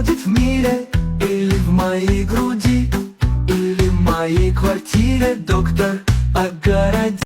происходит в мире, или в моей груди, или в моей квартире, доктор